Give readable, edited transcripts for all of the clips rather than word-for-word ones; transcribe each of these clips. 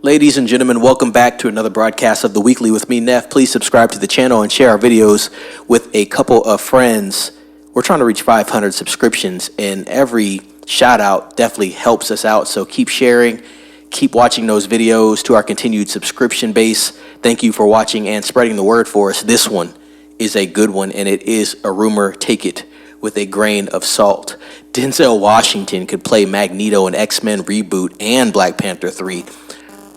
Ladies and gentlemen, welcome back to another broadcast of The Weekly with me, Neff. Please subscribe to the channel and share our videos with a couple of friends. We're trying to reach 500 subscriptions, and every shout out definitely helps us out. So keep sharing, keep watching those videos to our continued subscription base. Thank you for watching and spreading the word for us. This one is a good one, and it is a rumor. Take it with a grain of salt. Denzel Washington could play Magneto in X-Men Reboot and Black Panther 3.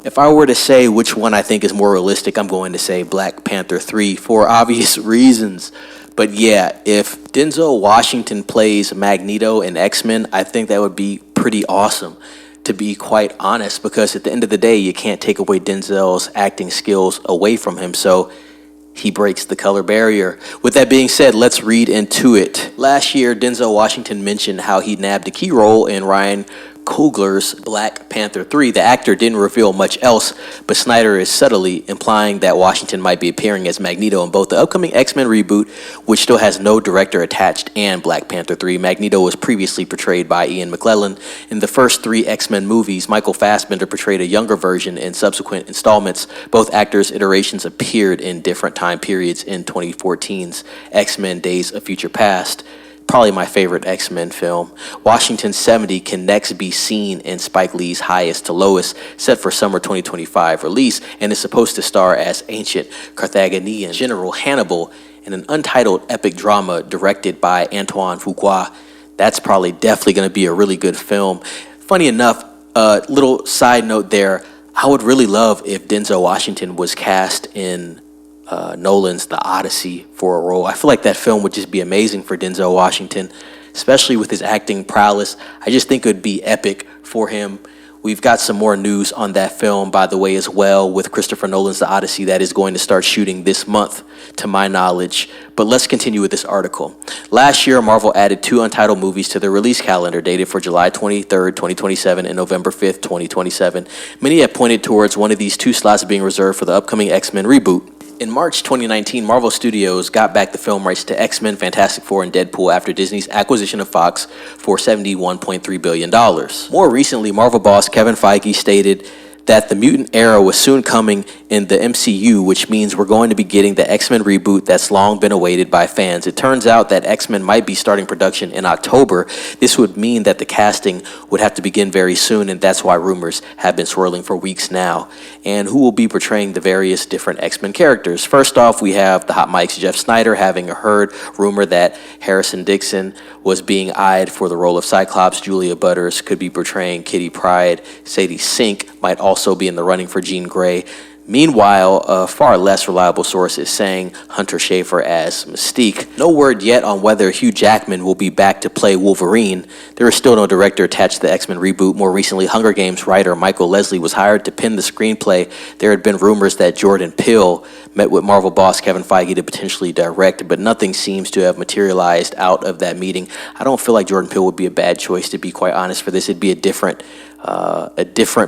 If I were to say which one I think is more realistic, I'm going to say Black Panther 3 for obvious reasons. But yeah, if Denzel Washington plays Magneto in X-Men, I think that would be pretty awesome, to be quite honest, because at the end of the day, you can't take away Denzel's acting skills away from him. So he breaks the color barrier. With that being said, let's read into it. Last year, Denzel Washington mentioned how he nabbed a key role in Ryan Coogler's Black Panther 3. The actor didn't reveal much else, but Snyder is subtly implying that Washington might be appearing as Magneto in both the upcoming X-Men reboot, which still has no director attached, and Black Panther 3. Magneto was previously portrayed by Ian McKellen. In the first three X-Men movies, Michael Fassbender portrayed a younger version in subsequent installments. Both actors' iterations appeared in different time periods in 2014's X-Men Days of Future Past. Probably my favorite X-Men film. Washington's 70 can next be seen in Spike Lee's Highest to Lowest, set for summer 2025 release, and is supposed to star as ancient Carthaginian General Hannibal in an untitled epic drama directed by Antoine Fuqua. That's probably definitely going to be a really good film. Funny enough, little side note there, I would really love if Denzel Washington was cast in Nolan's The Odyssey for a role. I feel like that film would just be amazing for Denzel Washington, especially with his acting prowess. I just think it would be epic for him. We've got some more news on that film, by the way, as well, with Christopher Nolan's The Odyssey that is going to start shooting this month, to my knowledge. But let's continue with this article. Last year, Marvel added 2 untitled movies to their release calendar, dated for July 23rd, 2027 and November 5th, 2027. Many have pointed towards one of these 2 slots being reserved for the upcoming X-Men reboot. In March 2019, Marvel Studios got back the film rights to X-Men, Fantastic Four, and Deadpool after Disney's acquisition of Fox for $71.3 billion. More recently, Marvel boss Kevin Feige stated that the mutant era was soon coming in the MCU, which means we're going to be getting the X-Men reboot that's long been awaited by fans. It turns out that X-Men might be starting production in October. This would mean that the casting would have to begin very soon, and that's why rumors have been swirling for weeks now. And who will be portraying the various different X-Men characters? First off, we have the Hot Mike's Jeff Snyder having heard rumor that Harrison Dixon was being eyed for the role of Cyclops. Julia Butters could be portraying Kitty Pryde. Sadie Sink might also be in the running for Jean Grey. Meanwhile, a far less reliable source is saying Hunter Schafer as Mystique. No word yet on whether Hugh Jackman will be back to play Wolverine. There is still no director attached to the X-Men reboot. More recently, Hunger Games writer Michael Leslie was hired to pen the screenplay. There had been rumors that Jordan Peele met with Marvel boss Kevin Feige to potentially direct, but nothing seems to have materialized out of that meeting. I don't feel like Jordan Peele would be a bad choice, to be quite honest, for this. It'd be a different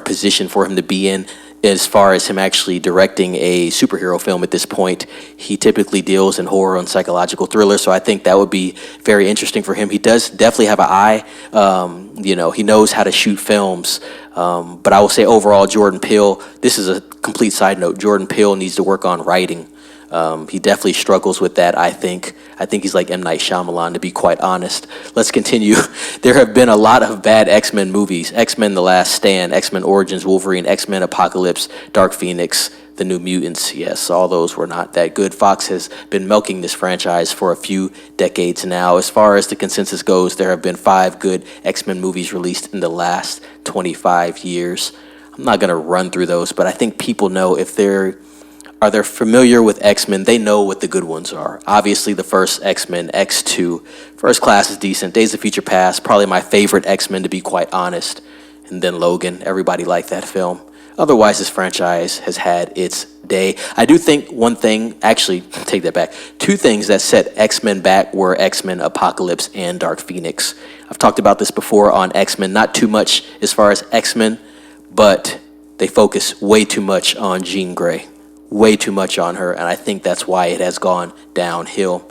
position for him to be in, as far as him actually directing a superhero film at this point. He typically deals in horror and psychological thrillers, so I think that would be very interesting for him. He does definitely have an eye. He knows how to shoot films. But I will say overall, Jordan Peele, this is a complete side note, Jordan Peele needs to work on writing. He definitely struggles with that, I think. I think he's like M. Night Shyamalan, to be quite honest. Let's continue. There have been a lot of bad X-Men movies. X-Men The Last Stand, X-Men Origins Wolverine, X-Men Apocalypse, Dark Phoenix, The New Mutants. Yes, all those were not that good. Fox has been milking this franchise for a few decades now. As far as the consensus goes, there have been 5 good X-Men movies released in the last 25 years. I'm not going to run through those, but I think people know if they're familiar with X-Men, they know what the good ones are. Obviously, the first X-Men, X2, First Class is decent. Days of Future Past, probably my favorite X-Men, to be quite honest. And then Logan, everybody liked that film. Otherwise, this franchise has had its day. I do think one thing, actually, take that back. 2 things that set X-Men back were X-Men Apocalypse and Dark Phoenix. I've talked about this before on X-Men, not too much as far as X-Men, but they focus way too much on Jean Grey. Way too much on her, and I think that's why it has gone downhill.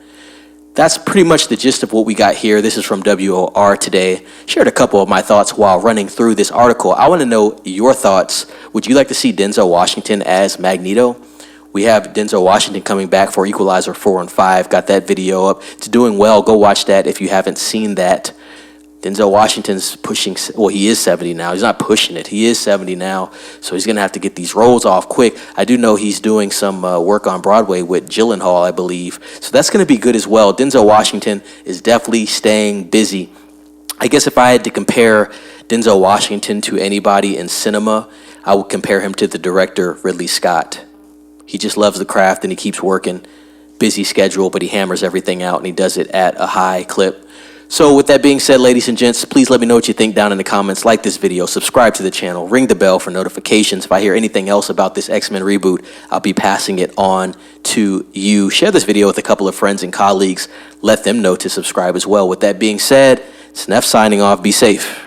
that's pretty much the gist of what we got here. This is from WOR today. Shared a couple of my thoughts while running through this article. I want to know your thoughts. Would you like to see Denzel Washington as Magneto? We have Denzel Washington coming back for Equalizer 4 and 5. Got that video up. It's doing well. Go watch that if you haven't seen that. Denzel Washington's pushing, well, he is 70 now. He's not pushing it. He is 70 now, so he's going to have to get these roles off quick. I do know he's doing some work on Broadway with Gyllenhaal, I believe. So that's going to be good as well. Denzel Washington is definitely staying busy. I guess if I had to compare Denzel Washington to anybody in cinema, I would compare him to the director Ridley Scott. He just loves the craft and he keeps working. Busy schedule, but he hammers everything out and he does it at a high clip. So with that being said, ladies and gents, please let me know what you think down in the comments. Like this video, subscribe to the channel, ring the bell for notifications. If I hear anything else about this X-Men reboot, I'll be passing it on to you. Share this video with a couple of friends and colleagues. Let them know to subscribe as well. With that being said, it's Neff signing off. Be safe.